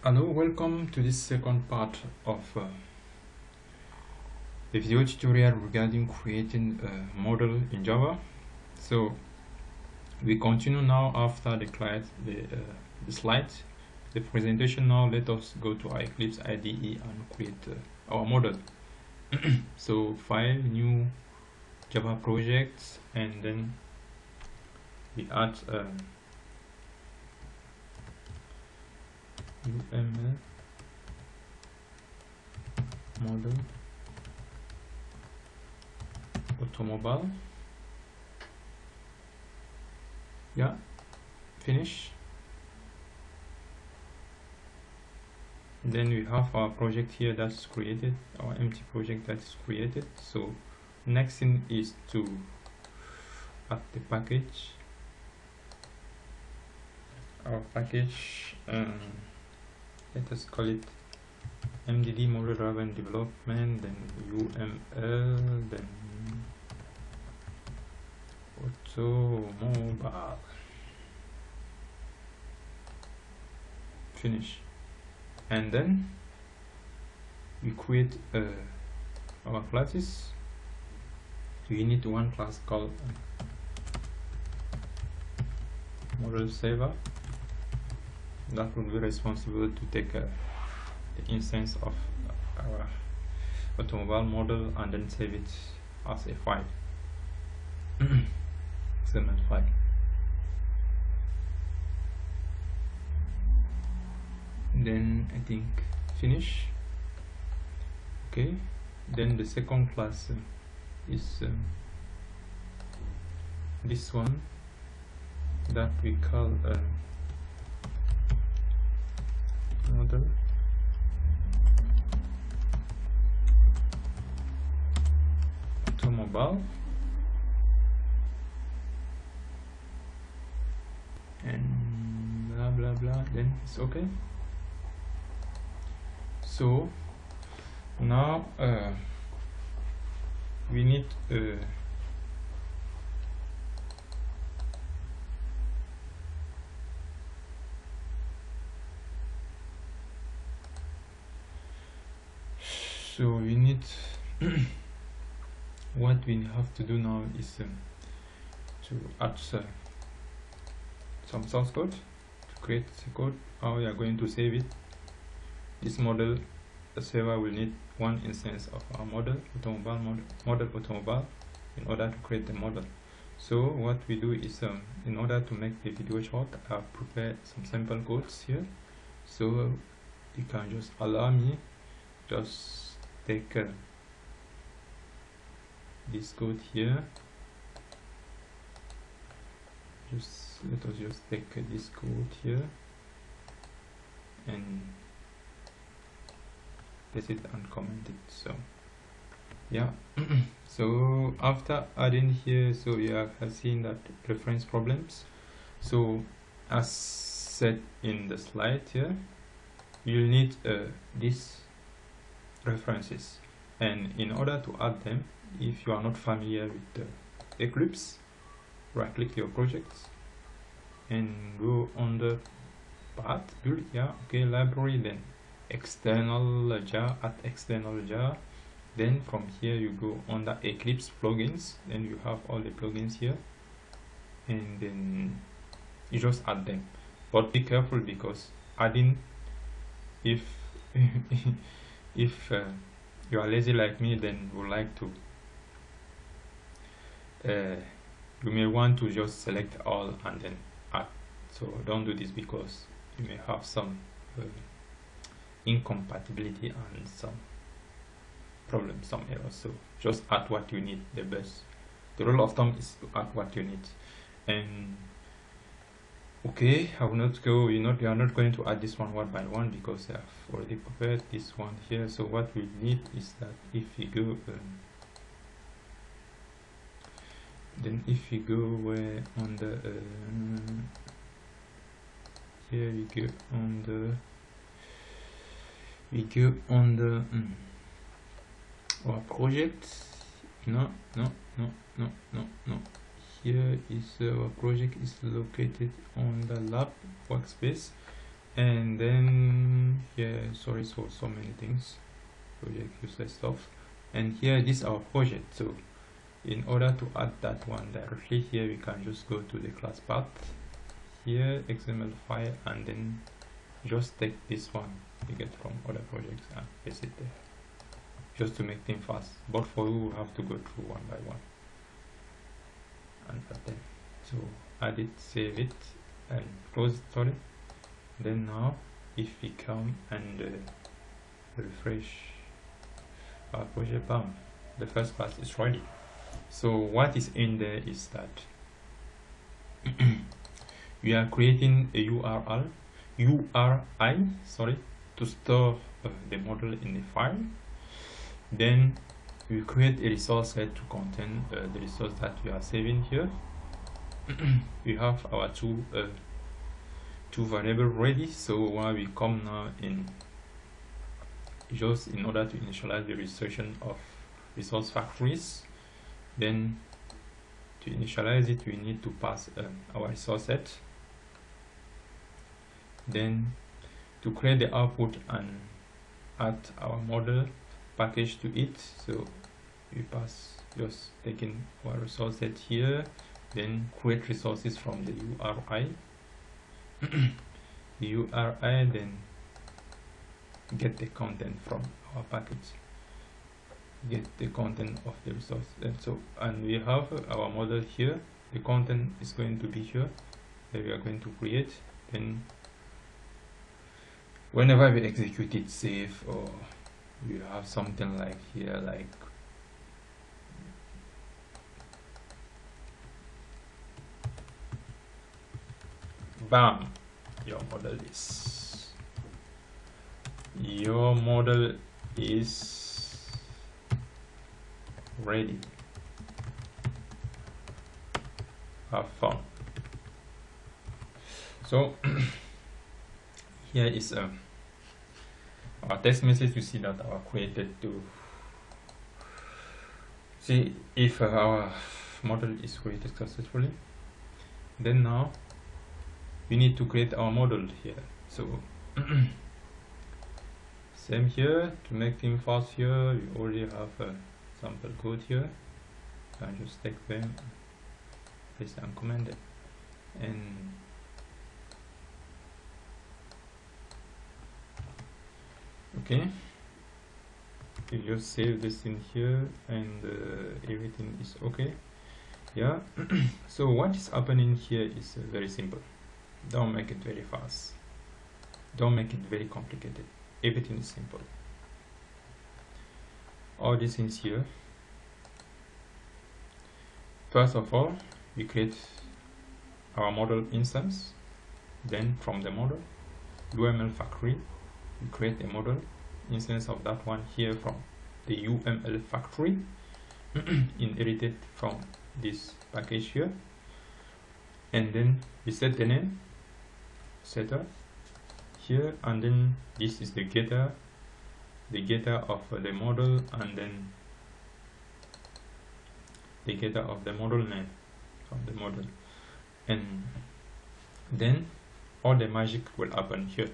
Hello, welcome to this second part of the video tutorial regarding creating a model in Java. So we continue now after the class, the slides, the presentation. Now let us go to our Eclipse IDE and create our model. So file, new Java projects, and then we add UML model automobile. Yeah, finish. Then we have our project here that's created, our empty project that is created. So next thing is to add the package, our package. Let us call it MDD model driven development, then UML, then automobile. Finish. And then we create our classes. We need one class called model saver that will be responsible to take the instance of our automobile model and then save it as a file, XML file. Then I think finish. Okay, then the second class is this one that we call model automobile, and blah blah blah. Then it's okay. So now we need what we have to do now is to add some source code to create the code. How we are going to save it. This model, the server will need one instance of our model automobile in order to create the model. So what we do is in order to make the video short, I've prepared some sample codes here, so you can just allow me just take this code here. Let us just take this code here and paste it and comment it. So yeah. So after adding here, so you have seen that reference problems. So as said in the slide here, you'll need these references, and in order to add them, if you are not familiar with Eclipse, right click your projects and go on the path build. Yeah, okay, library, then external jar, add external jar. Then from here you go on the Eclipse plugins, then you have all the plugins here, and then you just add them. But be careful, because adding, if if you are lazy like me, then would like to you may want to just select all and then add. So don't do this, because you may have some incompatibility and some problems, some errors. So just add what you need. The rule of thumb is to add what you need. And okay, I will not go, we are not going to add this one by one, because I've already prepared this one here. So what we need is that if we go then if we go where on the here we go on the our project. No, here is our project is located on the lab workspace, And then yeah, sorry, so many things, project useless stuff. And here this is our project, so in order to add that one directly here, we can just go to the class path here, XML file, and then just take this one we get from other projects and paste it there, just to make things fast. But for you, we have to go through one by one and add them. So add it, save it, and close it, sorry. Then now if we come and refresh our project, bam, the first class is ready. So what is in there is that we are creating a URI, sorry, to store the model in the file. Then we create a resource set to contain the resource that we are saving here. We have our two variables ready. So while we come now in, just in order to initialize the registration of resource factories, then to initialize it, we need to pass our resource set. Then to create the output and add our model package to it, so we pass just taking our resource set here, then create resources from the URI. The URI, then get the content from our package, get the content of the resource. And so, and we have our model here, the content is going to be here that we are going to create. Then whenever we execute it, save, or you have something like here, like bam, your model is ready. Have fun. So here is our text message. You see that our created to see if our model is created successfully. Then now we need to create our model here. So same here, to make things fast here, we already have a sample code here. I just take them, paste and command it, and okay, you just save this in here, and everything is okay. Yeah. So what is happening here is very simple. Don't make it very fast, don't make it very complicated. Everything is simple. All these things here, first of all, we create our model instance. Then from the model UML factory, we create a model instance of that one here from the UML factory inherited from this package here. And then we set the name, setter here, and then this is the getter of the model, and then the getter of the model name from the model. And then all the magic will happen here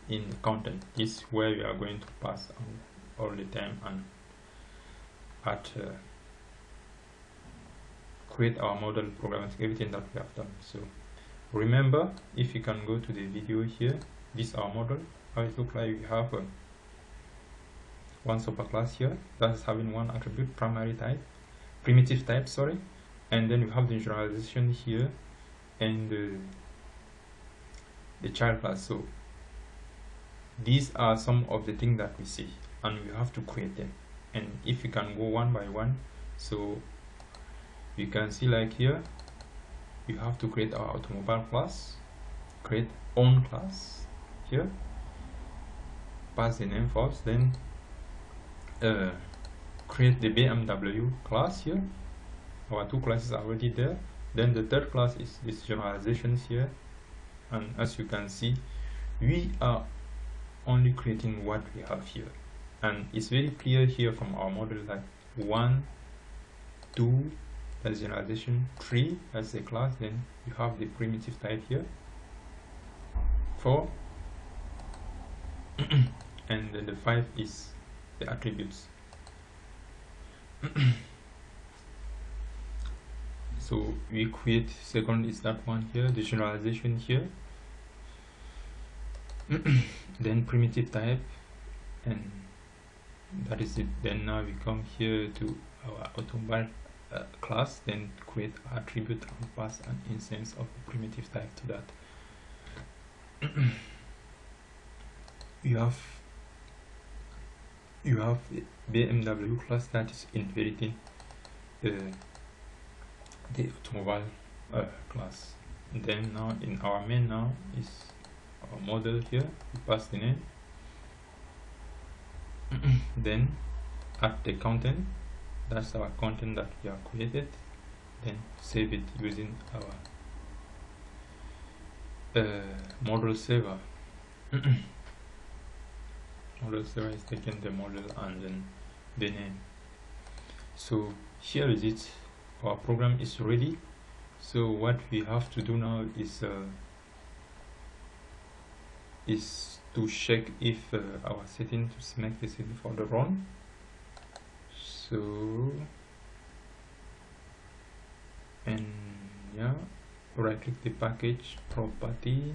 in the content. This is where we are going to pass on all the time and at create our model programs, everything that we have done. So remember, if you can go to the video here, this is our model, how it looks like. We have one superclass here that is having one attribute, primitive type, sorry, and then we have the generalization here and the child class. So these are some of the things that we see, and we have to create them. And if you can go one by one, so you can see, like here, you have to create our automobile class, create own class here, pass the name first, then create the BMW class here. Our two classes are already there. Then the third class is this generalizations here, and as you can see, we are only creating what we have here, and it's very clear here from our model that 1, 2, that's generalization, 3 as a class, then you have the primitive type here, 4 and then the 5 is the attributes. So we create, second is that one here, the generalization here. Then primitive type, and that is it. Then now we come here to our automobile class, then create attribute and pass an instance of the primitive type to that. you have BMW class that is inheriting the automobile class. And then now in our main now is our model here, we pass the name. Then add the content, that's our content that we have created, then save it using our model saver. Model saver is taking the model and then the name. So here is it, our program is ready. So what we have to do now is to check if our setting, to select the setting for the run. So, and yeah, right click the package property.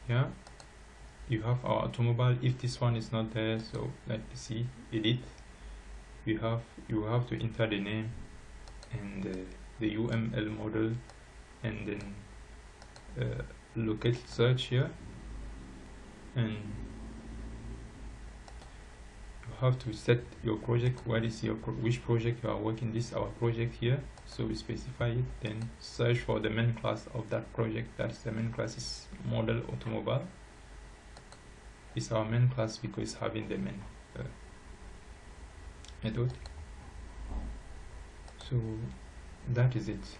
Yeah, you have our automobile. If this one is not there, so let me see, edit. You have to enter the name and the UML model, and then locate search here, and you have to set your project. What is your which project you are working? This is our project here, so we specify it, then search for the main class of that project. That's the main class is model automobile. It's our main class because it's having the main method. So that is it.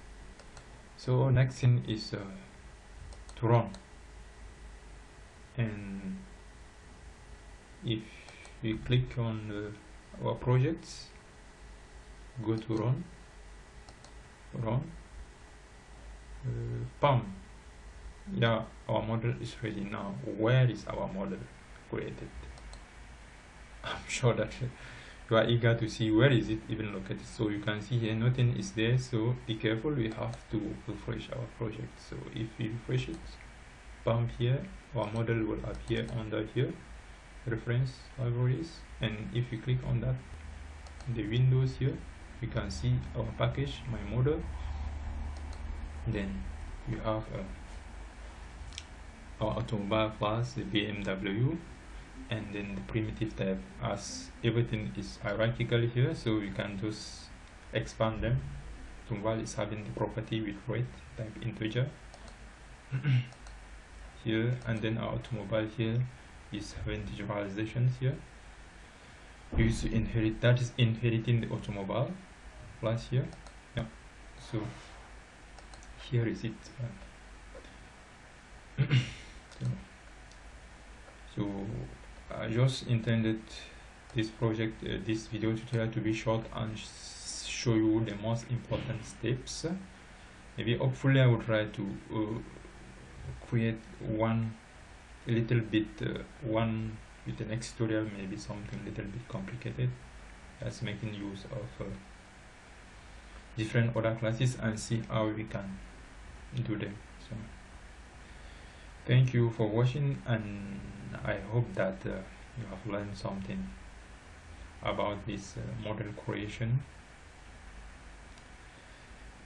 So next thing is to run, and if we click on our projects, go to run, bam, yeah, our model is ready. Now where is our model created? I'm sure that you are eager to see where is it even located. So you can see here nothing is there, so be careful, we have to refresh our project. So if we refresh it, bam, here our model will appear under here, reference libraries, and if you click on that, the windows here, you can see our package, my model. Then you have our automobile class, the BMW, and then the primitive type, as everything is hierarchical here, so we can just expand them. Automobile is having the property with rate type integer here, and then our automobile here is having the generalizations here. You used to inherit, that is inheriting the automobile class here. Yeah, so here is it. So I just intended this project, this video tutorial, to be short and show you the most important steps. Maybe hopefully I will try to create one a little bit one with the next tutorial, maybe something a little bit complicated, that's making use of different other classes, and see how we can do them. So thank you for watching, and I hope that you have learned something about this model creation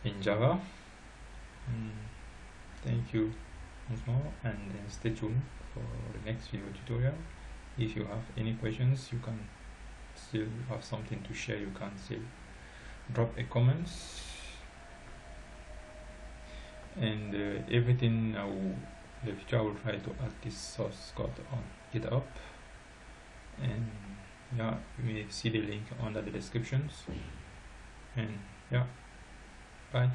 in Java. Thank you once more, and then stay tuned for the next video tutorial. If you have any questions, you can still have something to share, you can still drop a comments, and everything the future I will try to add this source code on GitHub, and yeah, you may see the link under the descriptions, and yeah, bye.